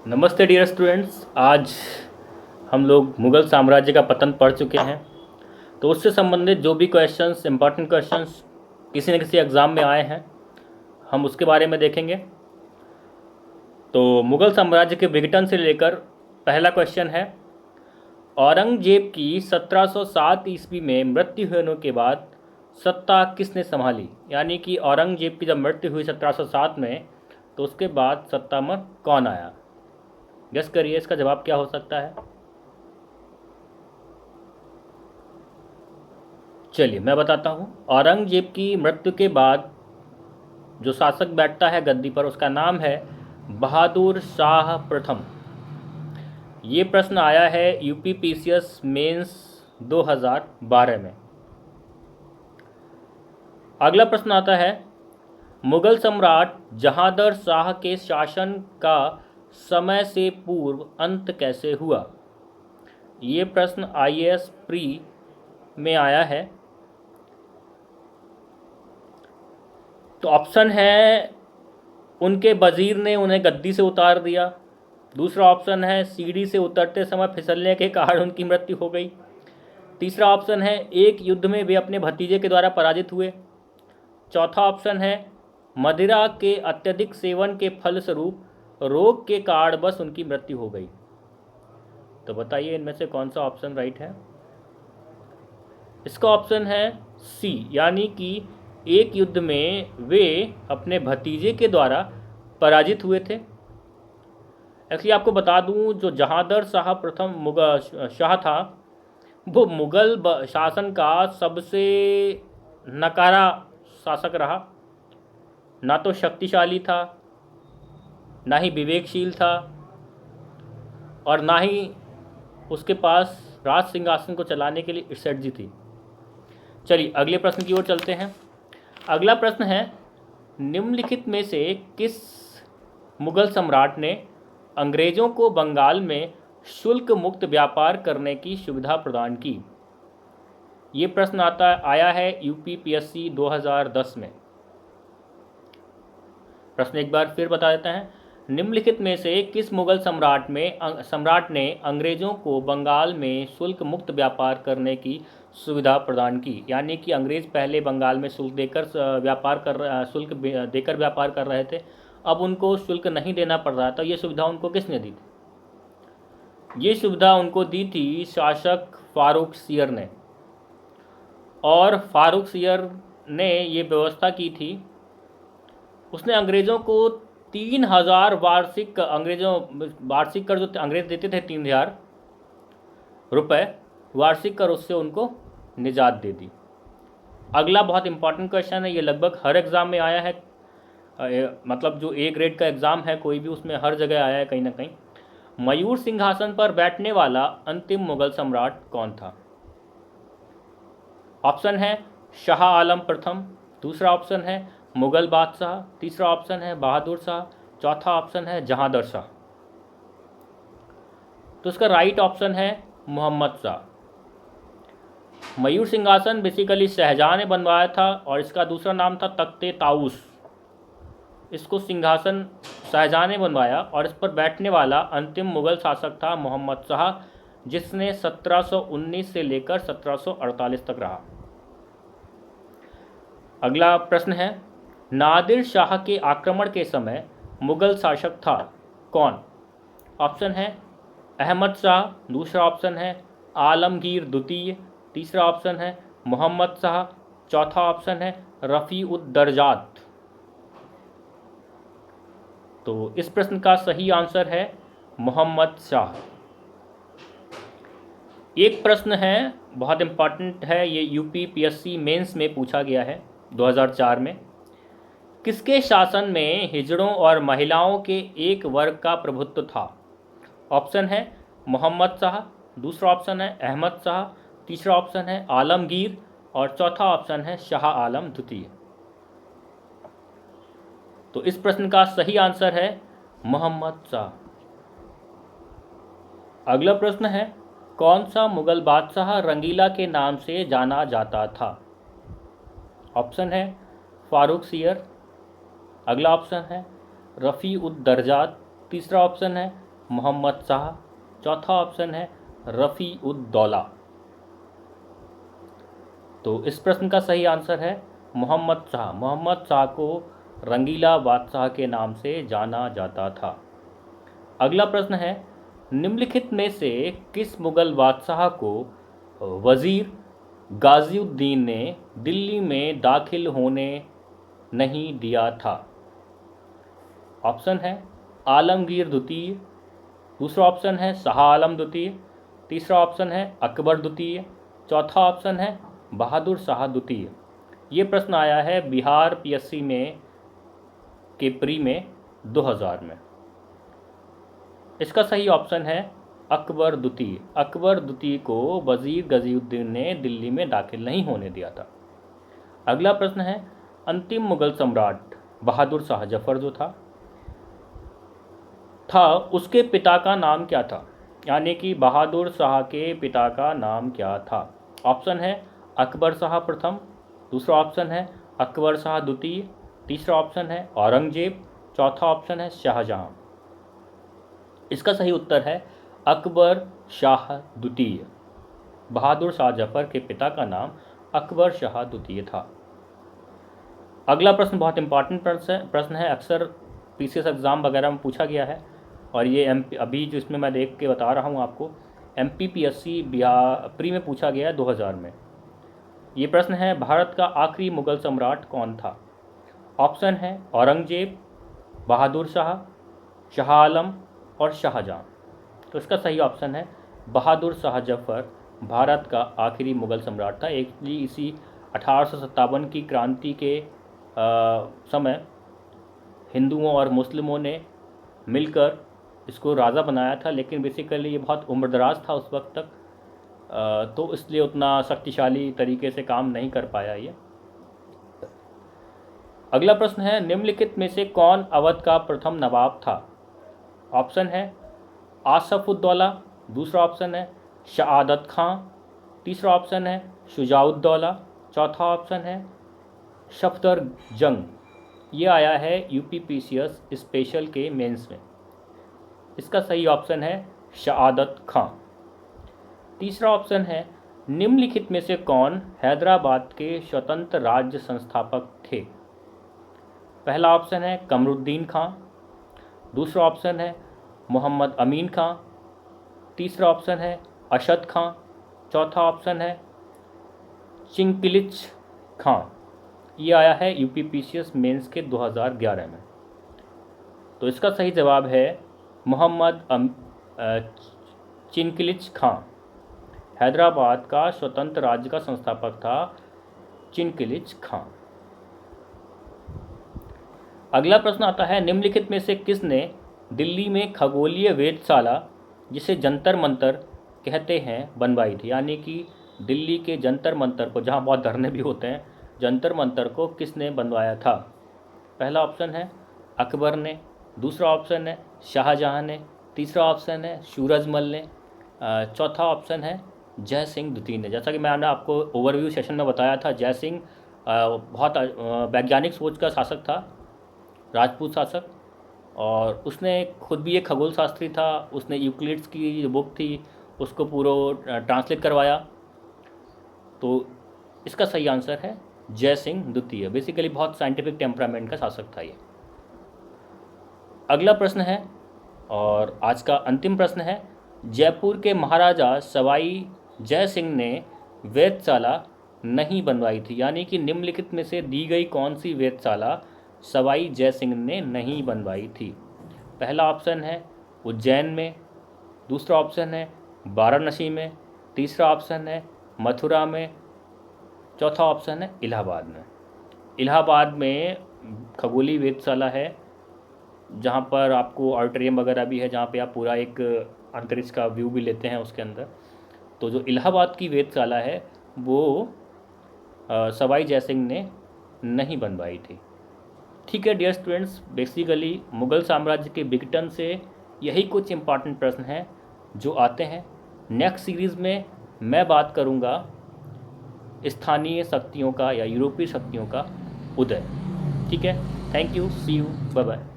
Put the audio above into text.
नमस्ते dear students. आज हम लोग मुग़ल साम्राज्य का पतन पढ़ चुके हैं। तो उससे संबंधित जो भी क्वेश्चंस, इंपॉर्टेंट क्वेश्चंस किसी न किसी एग्ज़ाम में आए हैं, हम उसके बारे में देखेंगे। तो मुग़ल साम्राज्य के विघटन से लेकर पहला क्वेश्चन है, औरंगजेब की 1707 ईस्वी में मृत्यु होने के बाद सत्ता किसने संभाली? यानी कि औरंगजेब की जब मृत्यु हुई 1707 में, तो उसके बाद सत्ता में कौन आया? गेस करिए इसका जवाब क्या हो सकता है। चलिए मैं बताता हूँ। औरंगजेब की मृत्यु के बाद जो शासक बैठता है गद्दी पर, उसका नाम है बहादुर शाह प्रथम। ये प्रश्न आया है यूपीपीसीएस मेंस 2012 में। अगला प्रश्न आता है, मुगल सम्राट जहांदर शाह के शासन का समय से पूर्व अंत कैसे हुआ? ये प्रश्न आईएएस प्री में आया है। तो ऑप्शन है, उनके वजीर ने उन्हें गद्दी से उतार दिया। दूसरा ऑप्शन है, सीढ़ी से उतरते समय फिसलने के कारण उनकी मृत्यु हो गई। तीसरा ऑप्शन है, एक युद्ध में वे अपने भतीजे के द्वारा पराजित हुए। चौथा ऑप्शन है, मदिरा के अत्यधिक सेवन के फलस्वरूप रोग के कारणवश उनकी मृत्यु हो गई। तो बताइए इनमें से कौन सा ऑप्शन राइट है? इसका ऑप्शन है सी, यानी कि एक युद्ध में वे अपने भतीजे के द्वारा पराजित हुए थे। एक्चुअली आपको बता दूं, जो जहांदर शाह प्रथम मुगल शाह था, वो मुगल शासन का सबसे नकारा शासक रहा। ना तो शक्तिशाली था, ना ही विवेकशील था, और ना ही उसके पास राज सिंहासन को चलाने के लिए स्ट्रेटजी थी। चलिए अगले प्रश्न की ओर चलते हैं। अगला प्रश्न है, निम्नलिखित में से किस मुगल सम्राट ने अंग्रेजों को बंगाल में शुल्क मुक्त व्यापार करने की सुविधा प्रदान की? ये प्रश्न आया है यूपीपीएससी 2010 में। प्रश्न एक बार फिर बता देते हैं, निम्नलिखित में से किस मुगल सम्राट ने अंग्रेजों को बंगाल में शुल्क मुक्त व्यापार करने की सुविधा प्रदान की? यानी कि अंग्रेज पहले बंगाल में शुल्क देकर व्यापार कर रहे थे, अब उनको शुल्क नहीं देना पड़ रहा था। ये सुविधा उनको किसने दी थी? ये सुविधा उनको दी थी शासक फारूक सियर ने। और फारूक सियर ने ये व्यवस्था की थी, उसने अंग्रेज़ों को 3000 वार्षिक कर जो अंग्रेज देते थे 3000 रुपये वार्षिक कर, उससे उनको निजात दे दी। अगला बहुत इंपॉर्टेंट क्वेश्चन है, ये लगभग हर एग्ज़ाम में आया है। मतलब जो ए ग्रेड का एग्ज़ाम है कोई भी, उसमें हर जगह आया है कहीं ना कहीं। मयूर सिंहासन पर बैठने वाला अंतिम मुगल सम्राट कौन था? ऑप्शन है शाह आलम प्रथम, दूसरा ऑप्शन है मुगल बादशाह, तीसरा ऑप्शन है बहादुर शाह, चौथा ऑप्शन है जहांदर शाह। तो इसका राइट ऑप्शन है मोहम्मद शाह। मयूर सिंहासन बेसिकली शाहजहां ने बनवाया था, और इसका दूसरा नाम था तख्ते ताऊस। इसको सिंहासन शाहजहां ने बनवाया, और इस पर बैठने वाला अंतिम मुगल शासक था मोहम्मद शाह, जिसने 1719 से लेकर 1748 तक रहा। अगला प्रश्न है, नादिर शाह के आक्रमण के समय मुगल शासक था कौन? ऑप्शन है अहमद शाह, दूसरा ऑप्शन है आलमगीर द्वितीय, तीसरा ऑप्शन है मोहम्मद शाह, चौथा ऑप्शन है रफ़ी उद दरजात। तो इस प्रश्न का सही आंसर है मोहम्मद शाह। एक प्रश्न है बहुत इंपॉर्टेंट है, ये यूपीपीएससी मेंस में पूछा गया है 2004 में। किसके शासन में हिजड़ों और महिलाओं के एक वर्ग का प्रभुत्व था? ऑप्शन है मोहम्मद शाह, दूसरा ऑप्शन है अहमद शाह, तीसरा ऑप्शन है आलमगीर, और चौथा ऑप्शन है शाह आलम द्वितीय। तो इस प्रश्न का सही आंसर है मोहम्मद शाह। अगला प्रश्न है, कौन सा मुगल बादशाह रंगीला के नाम से जाना जाता था? ऑप्शन है फारूक सियर, अगला ऑप्शन है रफ़ी उद दरजात, तीसरा ऑप्शन है मोहम्मद शाह। चौथा ऑप्शन है रफ़ी उद दौला। तो इस प्रश्न का सही आंसर है मोहम्मद शाह। मोहम्मद शाह को रंगीला बादशाह के नाम से जाना जाता था। अगला प्रश्न है, निम्नलिखित में से किस मुगल बादशाह को वज़ीर गाज़िउद्दीन ने दिल्ली में दाखिल होने नहीं दिया था? ऑप्शन है आलमगीर द्वितीय, दूसरा ऑप्शन है शाह आलम द्वितीय, तीसरा ऑप्शन है अकबर द्वितीय, चौथा ऑप्शन है बहादुर शाह द्वितीय। ये प्रश्न आया है बिहार पीएससी में के प्री में 2000 में। इसका सही ऑप्शन है अकबर द्वितीय। अकबर द्वितीय को वज़ीर गाज़िउद्दीन ने दिल्ली में दाखिल नहीं होने दिया था। अगला प्रश्न है, अंतिम मुगल सम्राट बहादुर शाह जफर जो था उसके पिता का नाम क्या था? यानी कि बहादुर शाह के पिता का नाम क्या था? ऑप्शन है अकबर शाह प्रथम, दूसरा ऑप्शन है अकबर शाह द्वितीय, तीसरा ऑप्शन है औरंगजेब, चौथा ऑप्शन है शाहजहां। इसका सही उत्तर है अकबर शाह द्वितीय। बहादुर शाह जफर के पिता का नाम अकबर शाह द्वितीय था। अगला प्रश्न बहुत इंपॉर्टेंट प्रश्न है, अक्सर पीसीएस एग्ज़ाम वगैरह में पूछा गया है और ये अभी जो इसमें मैं देख के बता रहा हूँ आपको, MPPSC बिहार प्री में पूछा गया है 2000 में। ये प्रश्न है, भारत का आखिरी मुगल सम्राट कौन था? ऑप्शन है औरंगजेब, बहादुर शाह, शाह आलम और शाहजहां। तो इसका सही ऑप्शन है बहादुर शाह जफर भारत का आखिरी मुगल सम्राट था। एक्चुअली इसी 1857 की क्रांति के समय हिंदुओं और मुस्लिमों ने मिलकर इसको राजा बनाया था, लेकिन बेसिकली ये बहुत उम्रदराज था उस वक्त तक, तो इसलिए उतना शक्तिशाली तरीके से काम नहीं कर पाया ये। अगला प्रश्न है, निम्नलिखित में से कौन अवध का प्रथम नवाब था? ऑप्शन है आसफउद्दौला, दूसरा ऑप्शन है शहादत खां, तीसरा ऑप्शन है शुजाउद्दौला, चौथा ऑप्शन है सफदरजंग। ये आया है UPPCS स्पेशल के मेंस में। इसका सही ऑप्शन है शहादत खां। तीसरा ऑप्शन है, निम्नलिखित में से कौन हैदराबाद के स्वतंत्र राज्य संस्थापक थे? पहला ऑप्शन है कमरुद्दीन खां, दूसरा ऑप्शन है मोहम्मद अमीन खां, तीसरा ऑप्शन है अशद खां, चौथा ऑप्शन है चिंकिलिच खां। ये आया है UPPCS मेंस के 2011 में। तो इसका सही जवाब है मोहम्मद चिंकिलिच खां। हैदराबाद का स्वतंत्र राज्य का संस्थापक था चिंकिलिच खां। अगला प्रश्न आता है, निम्नलिखित में से किसने दिल्ली में खगोलीय वेधशाला, जिसे जंतर मंतर कहते हैं, बनवाई थी? यानी कि दिल्ली के जंतर मंतर को, जहाँ बहुत धरने भी होते हैं, जंतर मंतर को किसने बनवाया था? पहला ऑप्शन है अकबर ने, दूसरा ऑप्शन है शाहजहां ने, तीसरा ऑप्शन है सूरजमल ने, चौथा ऑप्शन है जय सिंह द्वितीय ने। जैसा कि मैंने आपको ओवरव्यू सेशन में बताया था, जय सिंह बहुत वैज्ञानिक सोच का शासक था, राजपूत शासक, और उसने खुद भी एक खगोल शास्त्री था। उसने यूक्लिड्स की जो बुक थी उसको पूरा ट्रांसलेट करवाया। तो इसका सही आंसर है जय सिंह द्वितीय। बेसिकली बहुत साइंटिफिक टेम्परामेंट का शासक था ये। अगला प्रश्न है और आज का अंतिम प्रश्न है, जयपुर के महाराजा सवाई जय सिंह ने वेधशाला नहीं बनवाई थी? यानी कि निम्नलिखित में से दी गई कौन सी वेधशाला सवाई जय सिंह ने नहीं बनवाई थी? पहला ऑप्शन है उज्जैन में, दूसरा ऑप्शन है वाराणसी में, तीसरा ऑप्शन है मथुरा में, चौथा ऑप्शन है इलाहाबाद में। इलाहाबाद में खगोलीय वेधशाला है, जहाँ पर आपको ऑडिटोरियम वगैरह भी है, जहाँ पे आप पूरा एक अंतरिक्ष का व्यू भी लेते हैं उसके अंदर। तो जो इलाहाबाद की वेधशाला है वो सवाई जय सिंह ने नहीं बनवाई थी। ठीक है डियर स्टूडेंट्स, बेसिकली मुग़ल साम्राज्य के विघटन से यही कुछ इम्पॉर्टेंट प्रश्न हैं जो आते हैं। नेक्स्ट सीरीज़ में मैं बात करूँगा स्थानीय शक्तियों का या यूरोपीय शक्तियों का उदय। ठीक है, thank you, see you, bye bye.